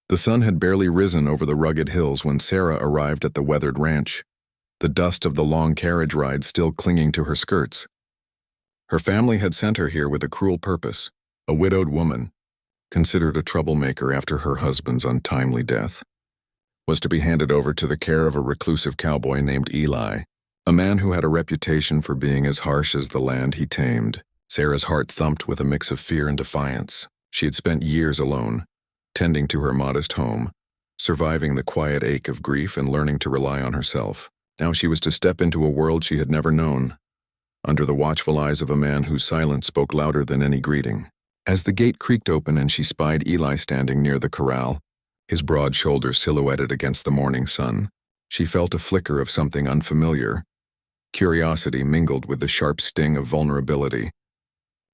The sun had barely risen over the rugged hills when Sarah arrived at the weathered ranch, the dust of the long carriage ride still clinging to her skirts. Her family had sent her here with a cruel purpose. A widowed woman, considered a troublemaker after her husband's untimely death, was to be handed over to the care of a reclusive cowboy named Eli, a man who had a reputation for being as harsh as the land he tamed. Sarah's heart thumped with a mix of fear and defiance. She had spent years alone, tending to her modest home, surviving the quiet ache of grief and learning to rely on herself. Now she was to step into a world she had never known, under the watchful eyes of a man whose silence spoke louder than any greeting. As the gate creaked open and she spied Eli standing near the corral, his broad shoulders silhouetted against the morning sun, she felt a flicker of something unfamiliar. Curiosity mingled with the sharp sting of vulnerability.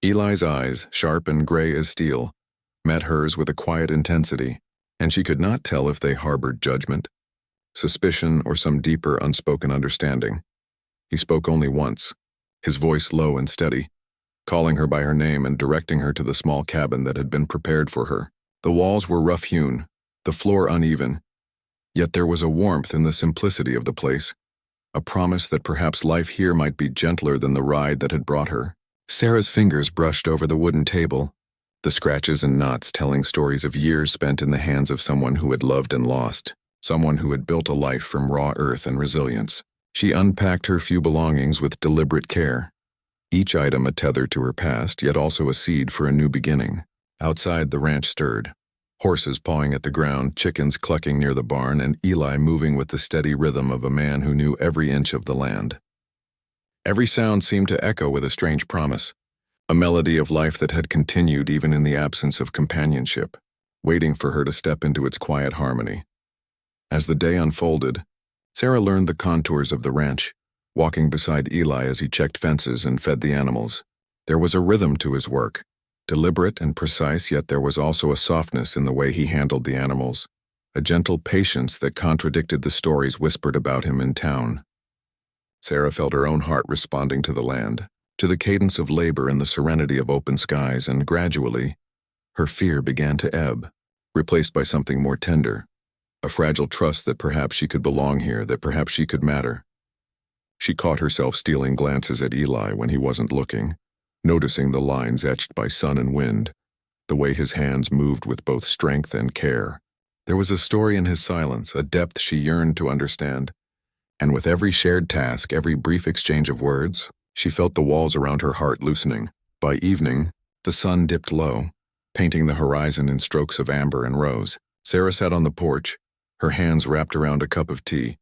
Eli's eyes, sharp and gray as steel, met hers with a quiet intensity, and she could not tell if they harbored judgment, suspicion, or some deeper unspoken understanding. He spoke only once, his voice low and steady, calling her by her name and directing her to the small cabin that had been prepared for her. The walls were rough-hewn, the floor uneven, yet there was a warmth in the simplicity of the place, a promise that perhaps life here might be gentler than the ride that had brought her. Sarah's fingers brushed over the wooden table, the scratches and knots telling stories of years spent in the hands of someone who had loved and lost, someone who had built a life from raw earth and resilience. She unpacked her few belongings with deliberate care, each item a tether to her past, yet also a seed for a new beginning. Outside, the ranch stirred, horses pawing at the ground, chickens clucking near the barn, and Eli moving with the steady rhythm of a man who knew every inch of the land. Every sound seemed to echo with a strange promise, a melody of life that had continued even in the absence of companionship, waiting for her to step into its quiet harmony. As the day unfolded, Sarah learned the contours of the ranch, walking beside Eli as he checked fences and fed the animals. There was a rhythm to his work, deliberate and precise, yet there was also a softness in the way he handled the animals, a gentle patience that contradicted the stories whispered about him in town. Sarah felt her own heart responding to the land, to the cadence of labor and the serenity of open skies, and gradually, her fear began to ebb, replaced by something more tender, a fragile trust that perhaps she could belong here, that perhaps she could matter. She caught herself stealing glances at Eli when he wasn't looking, noticing the lines etched by sun and wind, the way his hands moved with both strength and care. There was a story in his silence, a depth she yearned to understand, and with every shared task, every brief exchange of words, she felt the walls around her heart loosening. By evening, the sun dipped low, painting the horizon in strokes of amber and rose. Sarah sat on the porch, her hands wrapped around a cup of tea,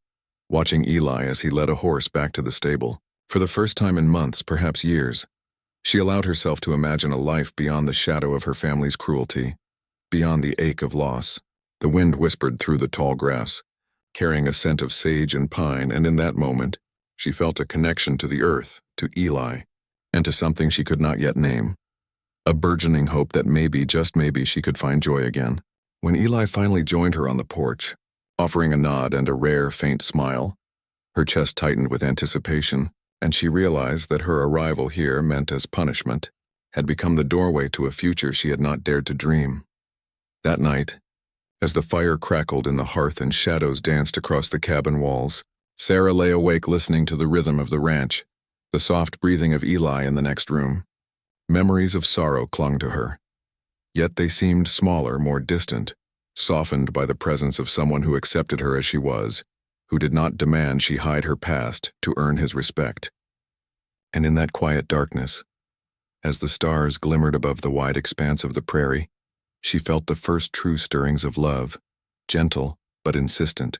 watching Eli as he led a horse back to the stable. For the first time in months, perhaps years, she allowed herself to imagine a life beyond the shadow of her family's cruelty, beyond the ache of loss. The wind whispered through the tall grass, carrying a scent of sage and pine, and in that moment, she felt a connection to the earth, to Eli, and to something she could not yet name, a burgeoning hope that maybe, just maybe, she could find joy again. When Eli finally joined her on the porch, offering a nod and a rare, faint smile, her chest tightened with anticipation, and she realized that her arrival here, meant as punishment, had become the doorway to a future she had not dared to dream. That night, as the fire crackled in the hearth and shadows danced across the cabin walls, Sarah lay awake listening to the rhythm of the ranch, the soft breathing of Eli in the next room. Memories of sorrow clung to her, yet they seemed smaller, more distant, softened by the presence of someone who accepted her as she was, who did not demand she hide her past to earn his respect. And in that quiet darkness, as the stars glimmered above the wide expanse of the prairie, she felt the first true stirrings of love, gentle but insistent,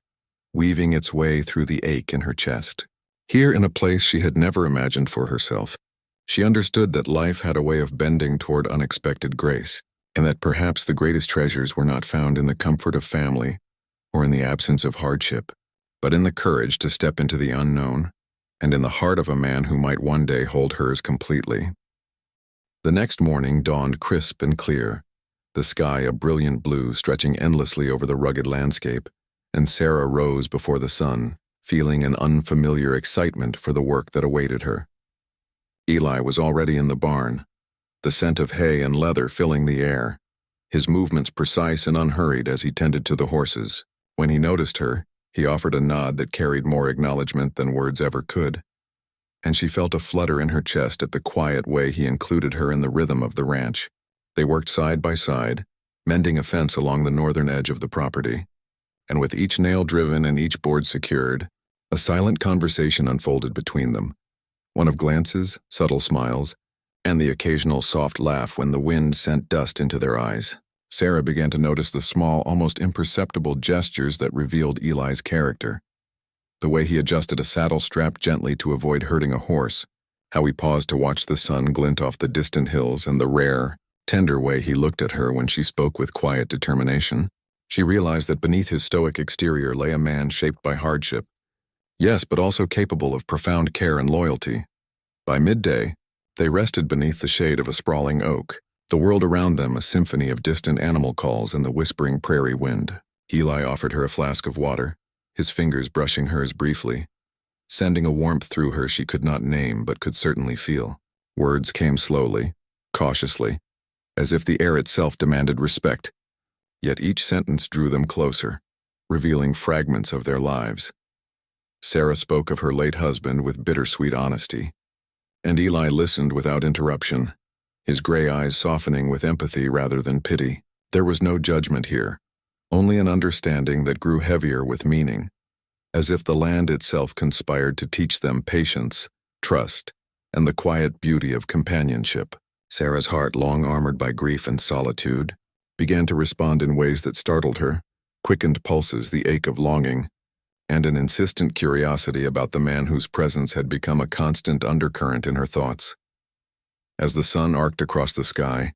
weaving its way through the ache in her chest. Here, in a place she had never imagined for herself, she understood that life had a way of bending toward unexpected grace, and that perhaps the greatest treasures were not found in the comfort of family or in the absence of hardship, but in the courage to step into the unknown and in the heart of a man who might one day hold hers completely. The next morning dawned crisp and clear, the sky a brilliant blue stretching endlessly over the rugged landscape, and Sarah rose before the sun, feeling an unfamiliar excitement for the work that awaited her. Eli was already in the barn, the scent of hay and leather filling the air, his movements precise and unhurried as he tended to the horses. When he noticed her, he offered a nod that carried more acknowledgement than words ever could, and she felt a flutter in her chest at the quiet way he included her in the rhythm of the ranch. They worked side by side, mending a fence along the northern edge of the property, and with each nail driven and each board secured, a silent conversation unfolded between them, one of glances, subtle smiles, and the occasional soft laugh when the wind sent dust into their eyes. Sarah began to notice the small, almost imperceptible gestures that revealed Eli's character. The way he adjusted a saddle strap gently to avoid hurting a horse, how he paused to watch the sun glint off the distant hills, and the rare, tender way he looked at her when she spoke with quiet determination. She realized that beneath his stoic exterior lay a man shaped by hardship. Yes, but also capable of profound care and loyalty. By midday, they rested beneath the shade of a sprawling oak, the world around them a symphony of distant animal calls and the whispering prairie wind. Eli offered her a flask of water, his fingers brushing hers briefly, sending a warmth through her she could not name but could certainly feel. Words came slowly, cautiously, as if the air itself demanded respect, yet each sentence drew them closer, revealing fragments of their lives. Sarah spoke of her late husband with bittersweet honesty, and Eli listened without interruption, his gray eyes softening with empathy rather than pity. There was no judgment here, only an understanding that grew heavier with meaning, as if the land itself conspired to teach them patience, trust, and the quiet beauty of companionship. Sarah's heart, long armored by grief and solitude, began to respond in ways that startled her, quickened pulses, the ache of longing, and an insistent curiosity about the man whose presence had become a constant undercurrent in her thoughts. As the sun arced across the sky,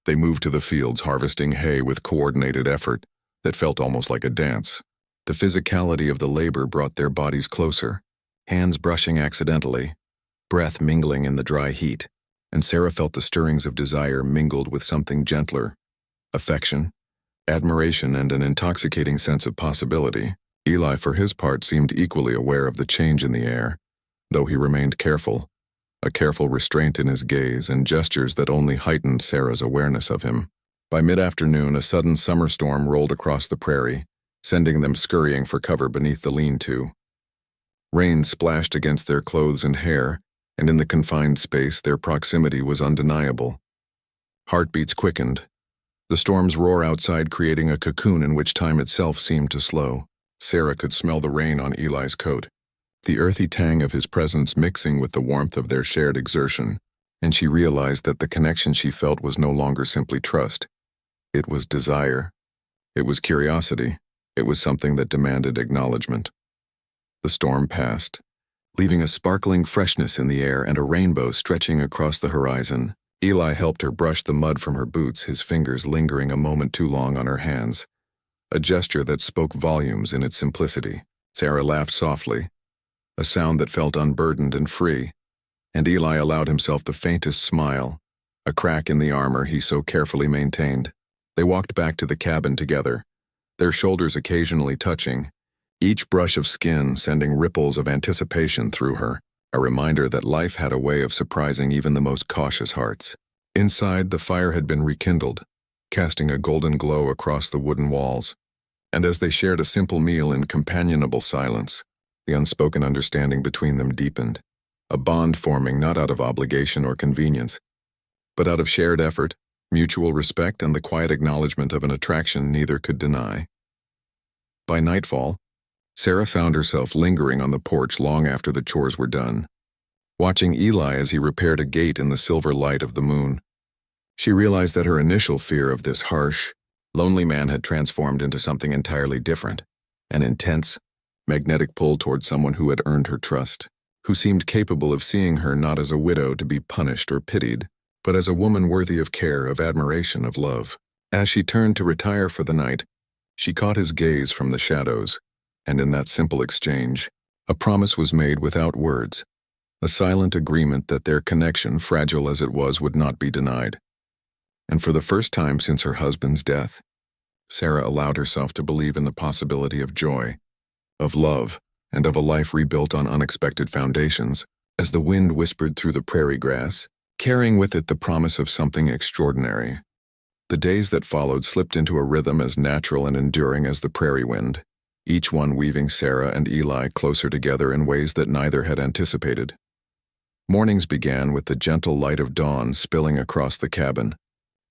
they moved to the fields, harvesting hay with coordinated effort that felt almost like a dance. The physicality of the labor brought their bodies closer, hands brushing accidentally, breath mingling in the dry heat, and Sarah felt the stirrings of desire mingled with something gentler, affection, admiration, and an intoxicating sense of possibility. Eli, for his part, seemed equally aware of the change in the air, though he remained careful, a careful restraint in his gaze and gestures that only heightened Sarah's awareness of him. By mid-afternoon, a sudden summer storm rolled across the prairie, sending them scurrying for cover beneath the lean-to. Rain splashed against their clothes and hair, and in the confined space their proximity was undeniable. Heartbeats quickened, the storm's roar outside creating a cocoon in which time itself seemed to slow. Sarah could smell the rain on Eli's coat, the earthy tang of his presence mixing with the warmth of their shared exertion, and she realized that the connection she felt was no longer simply trust. It was desire. It was curiosity. It was something that demanded acknowledgement. The storm passed, leaving a sparkling freshness in the air and a rainbow stretching across the horizon. Eli helped her brush the mud from her boots, his fingers lingering a moment too long on her hands, a gesture that spoke volumes in its simplicity. Sarah laughed softly, a sound that felt unburdened and free, and Eli allowed himself the faintest smile, a crack in the armor he so carefully maintained. They walked back to the cabin together, their shoulders occasionally touching, each brush of skin sending ripples of anticipation through her, a reminder that life had a way of surprising even the most cautious hearts. Inside, the fire had been rekindled, casting a golden glow across the wooden walls, and as they shared a simple meal in companionable silence, the unspoken understanding between them deepened, a bond forming not out of obligation or convenience, but out of shared effort, mutual respect, and the quiet acknowledgement of an attraction neither could deny. By nightfall, Sarah found herself lingering on the porch long after the chores were done, watching Eli as he repaired a gate in the silver light of the moon. She realized that her initial fear of this harsh, lonely man had transformed into something entirely different, an intense, magnetic pull toward someone who had earned her trust, who seemed capable of seeing her not as a widow to be punished or pitied, but as a woman worthy of care, of admiration, of love. As she turned to retire for the night, she caught his gaze from the shadows, and in that simple exchange, a promise was made without words, a silent agreement that their connection, fragile as it was, would not be denied. And for the first time since her husband's death, Sarah allowed herself to believe in the possibility of joy, of love, and of a life rebuilt on unexpected foundations. As the wind whispered through the prairie grass, carrying with it the promise of something extraordinary, The days that followed slipped into a rhythm as natural and enduring as the prairie wind, each one weaving Sarah and Eli closer together in ways that neither had anticipated. Mornings began with the gentle light of dawn spilling across the cabin,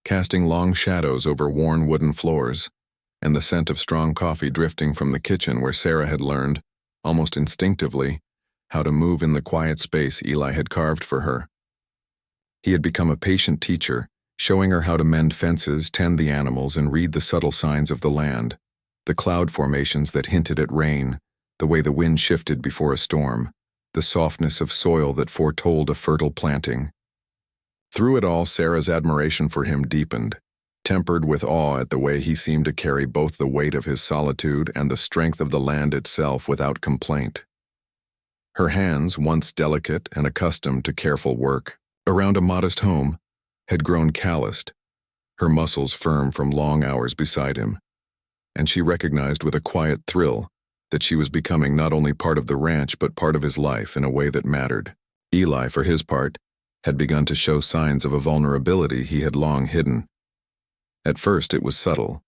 casting long shadows over worn wooden floors, and the scent of strong coffee drifting from the kitchen where Sarah had learned, almost instinctively, how to move in the quiet space Eli had carved for her. He had become a patient teacher, showing her how to mend fences, tend the animals, and read the subtle signs of the land, the cloud formations that hinted at rain, the way the wind shifted before a storm, the softness of soil that foretold a fertile planting. Through it all, Sarah's admiration for him deepened, tempered with awe at the way he seemed to carry both the weight of his solitude and the strength of the land itself without complaint. Her hands, once delicate and accustomed to careful work around a modest home, had grown calloused, her muscles firm from long hours beside him, and she recognized with a quiet thrill that she was becoming not only part of the ranch but part of his life in a way that mattered. Eli, for his part, had begun to show signs of a vulnerability he had long hidden. At first it was subtle,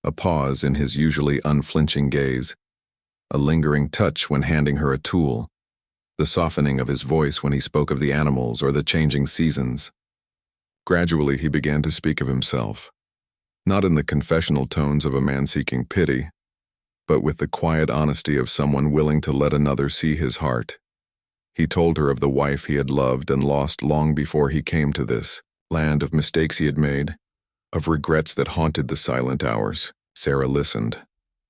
a pause in his usually unflinching gaze, a lingering touch when handing her a tool, the softening of his voice when he spoke of the animals or the changing seasons. Gradually he began to speak of himself, not in the confessional tones of a man seeking pity, but with the quiet honesty of someone willing to let another see his heart. He told her of the wife he had loved and lost long before he came to this land, of mistakes he had made, of regrets that haunted the silent hours. Sarah listened,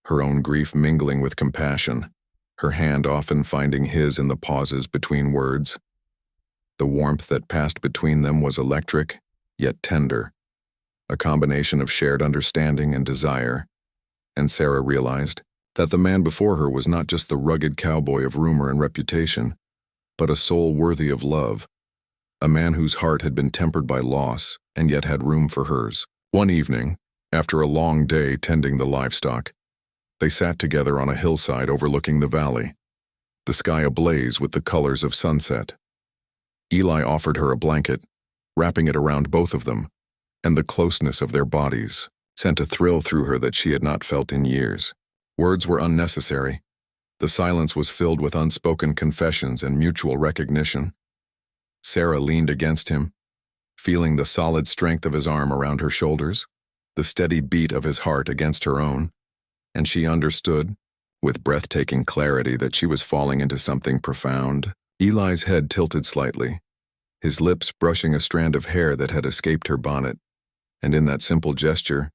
her own grief mingling with compassion, her hand often finding his in the pauses between words. The warmth that passed between them was electric, yet tender, a combination of shared understanding and desire, and Sarah realized that the man before her was not just the rugged cowboy of rumor and reputation, but a soul worthy of love, a man whose heart had been tempered by loss and yet had room for hers. One evening, after a long day tending the livestock, they sat together on a hillside overlooking the valley, the sky ablaze with the colors of sunset. Eli offered her a blanket, wrapping it around both of them, and the closeness of their bodies sent a thrill through her that she had not felt in years. Words were unnecessary. The silence was filled with unspoken confessions and mutual recognition. Sarah leaned against him, feeling the solid strength of his arm around her shoulders, the steady beat of his heart against her own, and she understood, with breathtaking clarity, that she was falling into something profound. Eli's head tilted slightly, his lips brushing a strand of hair that had escaped her bonnet, and in that simple gesture,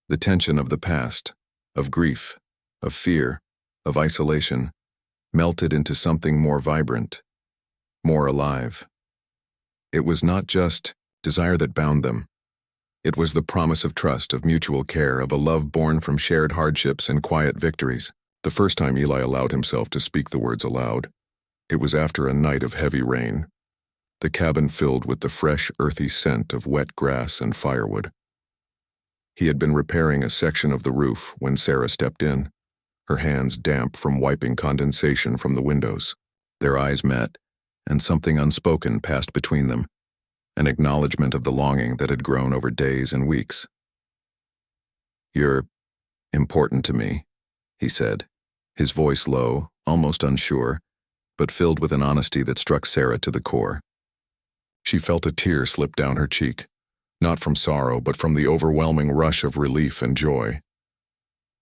the tension of the past, of grief, of fear, of isolation, melted into something more vibrant, more alive. It was not just desire that bound them. It was the promise of trust, of mutual care, of a love born from shared hardships and quiet victories. The first time Eli allowed himself to speak the words aloud, it was after a night of heavy rain, the cabin filled with the fresh, earthy scent of wet grass and firewood. He had been repairing a section of the roof when Sarah stepped in, her hands damp from wiping condensation from the windows. Their eyes met, and something unspoken passed between them, an acknowledgement of the longing that had grown over days and weeks. "You're important to me," he said, his voice low, almost unsure, but filled with an honesty that struck Sarah to the core. She felt a tear slip down her cheek, not from sorrow but from the overwhelming rush of relief and joy.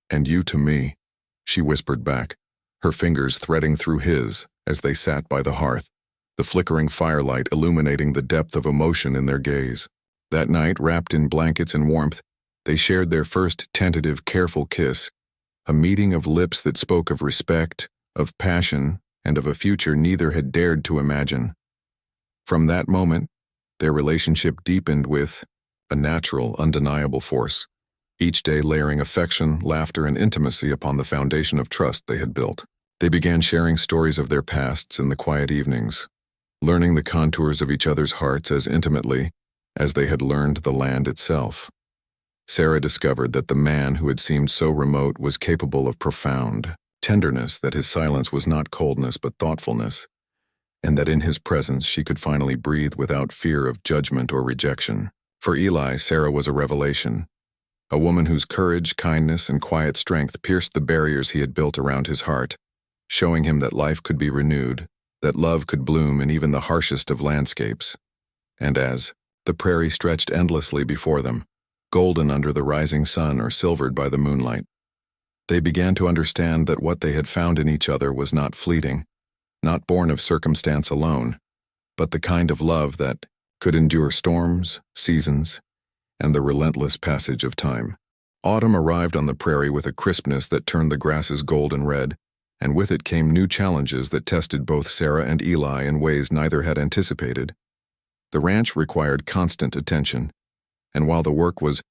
"And you to me," she whispered back, her fingers threading through his as they sat by the hearth, the flickering firelight illuminating the depth of emotion in their gaze. That night, wrapped in blankets and warmth, they shared their first tentative, careful kiss, a meeting of lips that spoke of respect, of passion, and of a future neither had dared to imagine. From that moment, their relationship deepened with a natural, undeniable force, each day layering affection, laughter, and intimacy upon the foundation of trust they had built. They began sharing stories of their pasts in the quiet evenings, learning the contours of each other's hearts as intimately as they had learned the land itself. Sarah discovered that the man who had seemed so remote was capable of profound tenderness, that his silence was not coldness but thoughtfulness, and that in his presence she could finally breathe without fear of judgment or rejection. For Eli, Sarah was a revelation, a woman whose courage, kindness, and quiet strength pierced the barriers he had built around his heart, showing him that life could be renewed, that love could bloom in even the harshest of landscapes. And as the prairie stretched endlessly before them, golden under the rising sun or silvered by the moonlight, they began to understand that what they had found in each other was not fleeting, not born of circumstance alone, but the kind of love that could endure storms, seasons, and the relentless passage of time. Autumn arrived on the prairie with a crispness that turned the grasses golden red, and with it came new challenges that tested both Sarah and Eli in ways neither had anticipated. The ranch required constant attention, and while the work was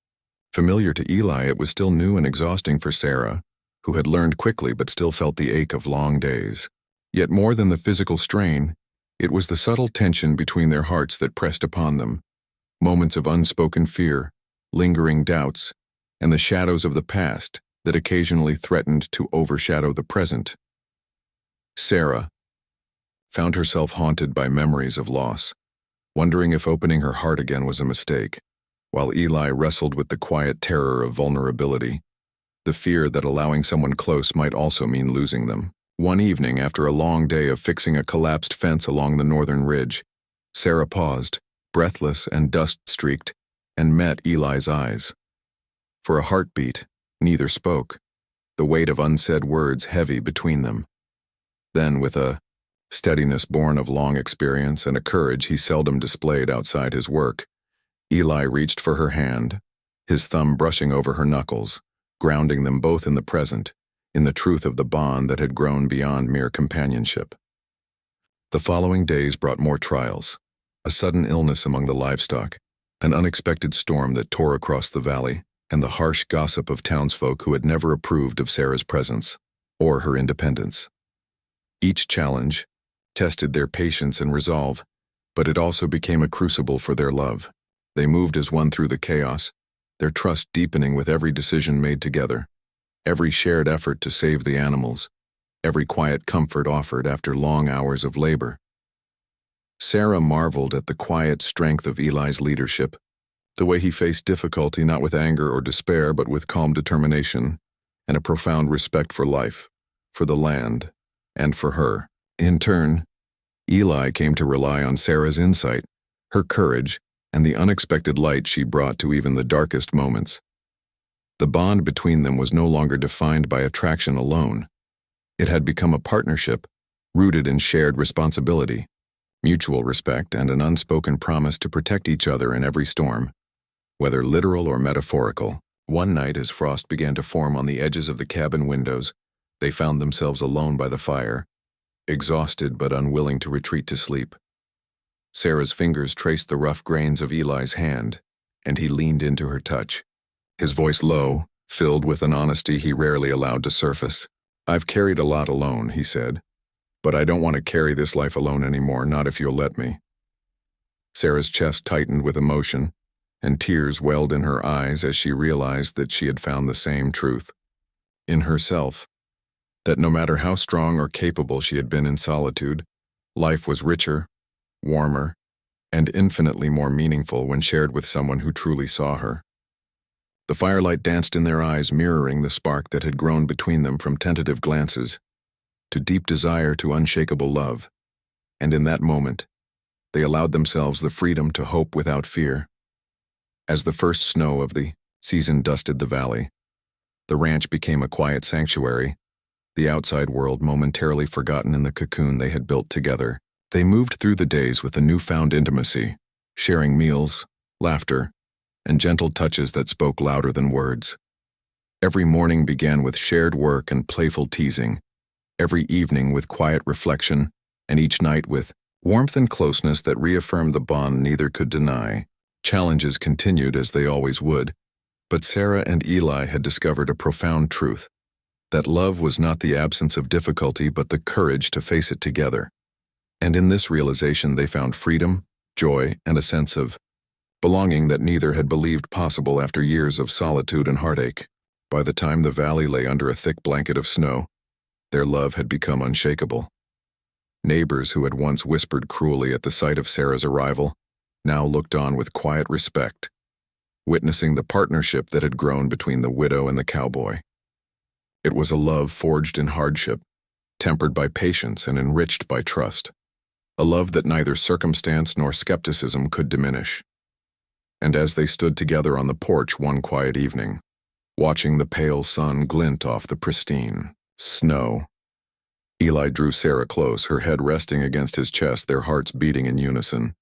familiar to Eli, it was still new and exhausting for Sarah, who had learned quickly but still felt the ache of long days. Yet more than the physical strain, it was the subtle tension between their hearts that pressed upon them, moments of unspoken fear, lingering doubts, and the shadows of the past that occasionally threatened to overshadow the present. Sarah found herself haunted by memories of loss, wondering if opening her heart again was a mistake, while Eli wrestled with the quiet terror of vulnerability, the fear that allowing someone close might also mean losing them. One evening, after a long day of fixing a collapsed fence along the northern ridge, Sarah paused, breathless and dust-streaked, and met Eli's eyes. For a heartbeat, neither spoke, the weight of unsaid words heavy between them. Then, with a steadiness born of long experience and a courage he seldom displayed outside his work, Eli reached for her hand, his thumb brushing over her knuckles, grounding them both in the present, in the truth of the bond that had grown beyond mere companionship. The following days brought more trials, a sudden illness among the livestock, an unexpected storm that tore across the valley, and the harsh gossip of townsfolk who had never approved of Sarah's presence or her independence. Each challenge tested their patience and resolve, but it also became a crucible for their love. They moved as one through the chaos, their trust deepening with every decision made together, every shared effort to save the animals, every quiet comfort offered after long hours of labor. Sarah marveled at the quiet strength of Eli's leadership, the way he faced difficulty not with anger or despair but with calm determination and a profound respect for life, for the land, and for her. In turn, Eli came to rely on Sarah's insight, her courage, and the unexpected light she brought to even the darkest moments. The bond between them was no longer defined by attraction alone. It had become a partnership, rooted in shared responsibility, mutual respect, and an unspoken promise to protect each other in every storm, whether literal or metaphorical. One night, as frost began to form on the edges of the cabin windows, they found themselves alone by the fire, exhausted but unwilling to retreat to sleep. Sarah's fingers traced the rough grains of Eli's hand, and he leaned into her touch, his voice low, filled with an honesty he rarely allowed to surface. "I've carried a lot alone," he said, "but I don't want to carry this life alone anymore, not if you'll let me." Sarah's chest tightened with emotion, and tears welled in her eyes as she realized that she had found the same truth in herself, that no matter how strong or capable she had been in solitude, life was richer, warmer, and infinitely more meaningful when shared with someone who truly saw her. The firelight danced in their eyes, mirroring the spark that had grown between them from tentative glances to deep desire to unshakable love, and in that moment, they allowed themselves the freedom to hope without fear. As the first snow of the season dusted the valley, the ranch became a quiet sanctuary, the outside world momentarily forgotten in the cocoon they had built together. They moved through the days with a newfound intimacy, sharing meals, laughter, and gentle touches that spoke louder than words. Every morning began with shared work and playful teasing, every evening with quiet reflection, and each night with warmth and closeness that reaffirmed the bond neither could deny. Challenges continued as they always would, but Sarah and Eli had discovered a profound truth, that love was not the absence of difficulty but the courage to face it together. And in this realization they found freedom, joy, and a sense of belonging that neither had believed possible after years of solitude and heartache. By the time the valley lay under a thick blanket of snow, their love had become unshakable. Neighbors who had once whispered cruelly at the sight of Sarah's arrival now looked on with quiet respect, witnessing the partnership that had grown between the widow and the cowboy. It was a love forged in hardship, tempered by patience and enriched by trust, a love that neither circumstance nor skepticism could diminish. And as they stood together on the porch one quiet evening, watching the pale sun glint off the pristine snow, Eli drew Sarah close, her head resting against his chest, their hearts beating in unison.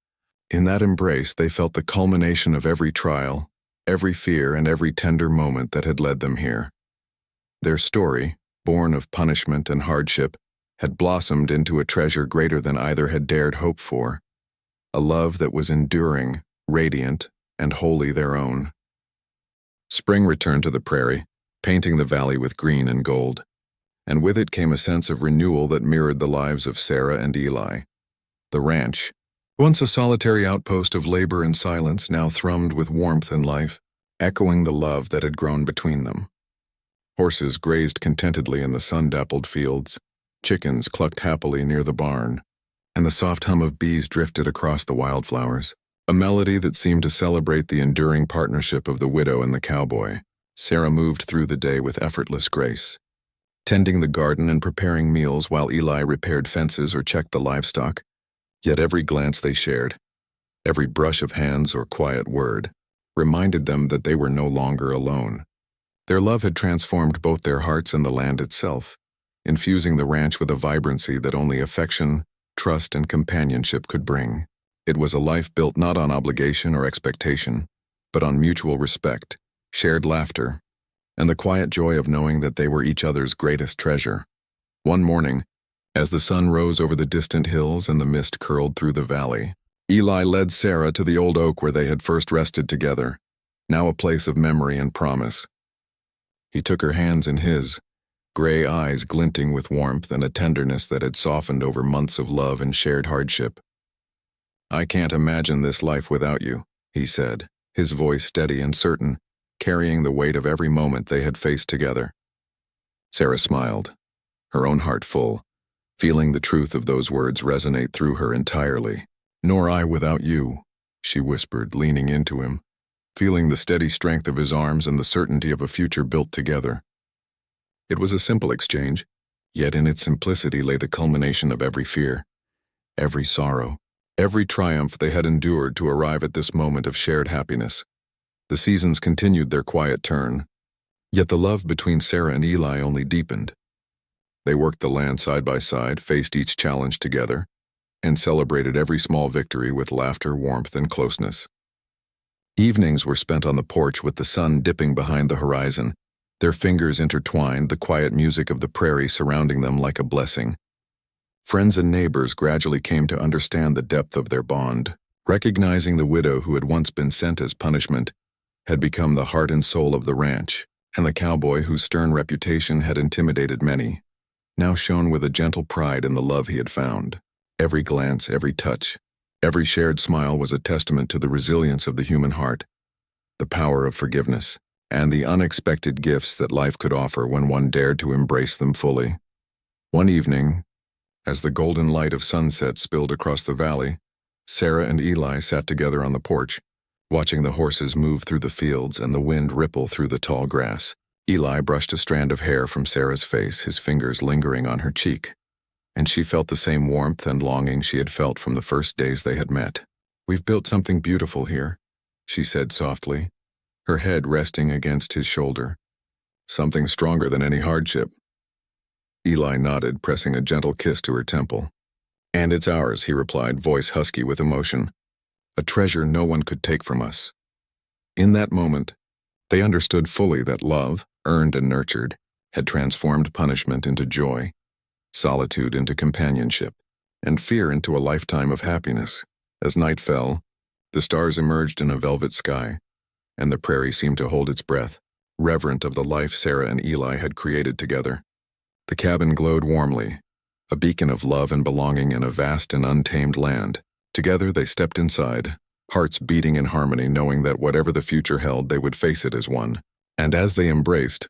In that embrace, they felt the culmination of every trial, every fear, and every tender moment that had led them here. Their story, born of punishment and hardship, had blossomed into a treasure greater than either had dared hope for, a love that was enduring, radiant, and wholly their own. Spring returned to the prairie, painting the valley with green and gold, and with it came a sense of renewal that mirrored the lives of Sarah and Eli. The ranch, once a solitary outpost of labor and silence, now thrummed with warmth and life, echoing the love that had grown between them. Horses grazed contentedly in the sun-dappled fields, chickens clucked happily near the barn, and the soft hum of bees drifted across the wildflowers, a melody that seemed to celebrate the enduring partnership of the widow and the cowboy. Sarah moved through the day with effortless grace, tending the garden and preparing meals while Eli repaired fences or checked the livestock. Yet every glance they shared, every brush of hands or quiet word, reminded them that they were no longer alone. Their love had transformed both their hearts and the land itself, infusing the ranch with a vibrancy that only affection, trust, and companionship could bring. It was a life built not on obligation or expectation, but on mutual respect, shared laughter, and the quiet joy of knowing that they were each other's greatest treasure. One morning, as the sun rose over the distant hills and the mist curled through the valley, Eli led Sarah to the old oak where they had first rested together, now a place of memory and promise. He took her hands in his, gray eyes glinting with warmth and a tenderness that had softened over months of love and shared hardship. "I can't imagine this life without you," he said, his voice steady and certain, carrying the weight of every moment they had faced together. Sarah smiled, her own heart full, feeling the truth of those words resonate through her entirely. "Nor I without you," she whispered, leaning into him, feeling the steady strength of his arms and the certainty of a future built together. It was a simple exchange, yet in its simplicity lay the culmination of every fear, every sorrow, every triumph they had endured to arrive at this moment of shared happiness. The seasons continued their quiet turn, yet the love between Sarah and Eli only deepened. They worked the land side by side, faced each challenge together, and celebrated every small victory with laughter, warmth, and closeness. Evenings were spent on the porch with the sun dipping behind the horizon, their fingers intertwined, the quiet music of the prairie surrounding them like a blessing. Friends and neighbors gradually came to understand the depth of their bond, recognizing the widow who had once been sent as punishment had become the heart and soul of the ranch, and the cowboy whose stern reputation had intimidated many now shone with a gentle pride in the love he had found. Every glance, every touch, every shared smile was a testament to the resilience of the human heart, the power of forgiveness, and the unexpected gifts that life could offer when one dared to embrace them fully. One evening, as the golden light of sunset spilled across the valley, Sarah and Eli sat together on the porch, watching the horses move through the fields and the wind ripple through the tall grass. Eli brushed a strand of hair from Sarah's face, his fingers lingering on her cheek, and she felt the same warmth and longing she had felt from the first days they had met. "We've built something beautiful here," she said softly, her head resting against his shoulder. "Something stronger than any hardship." Eli nodded, pressing a gentle kiss to her temple. "And it's ours," he replied, voice husky with emotion. "A treasure no one could take from us." In that moment, they understood fully that love, earned and nurtured, had transformed punishment into joy, solitude into companionship, and fear into a lifetime of happiness. As night fell, the stars emerged in a velvet sky, and the prairie seemed to hold its breath, reverent of the life Sarah and Eli had created together. The cabin glowed warmly, a beacon of love and belonging in a vast and untamed land. Together they stepped inside, hearts beating in harmony, knowing that whatever the future held, they would face it as one. And as they embraced,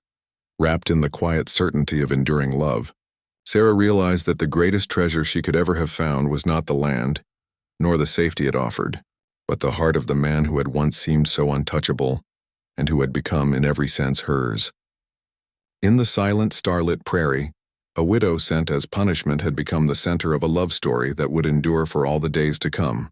wrapped in the quiet certainty of enduring love, Sarah realized that the greatest treasure she could ever have found was not the land, nor the safety it offered, but the heart of the man who had once seemed so untouchable, and who had become in every sense hers. In the silent, starlit prairie, a widow sent as punishment had become the center of a love story that would endure for all the days to come.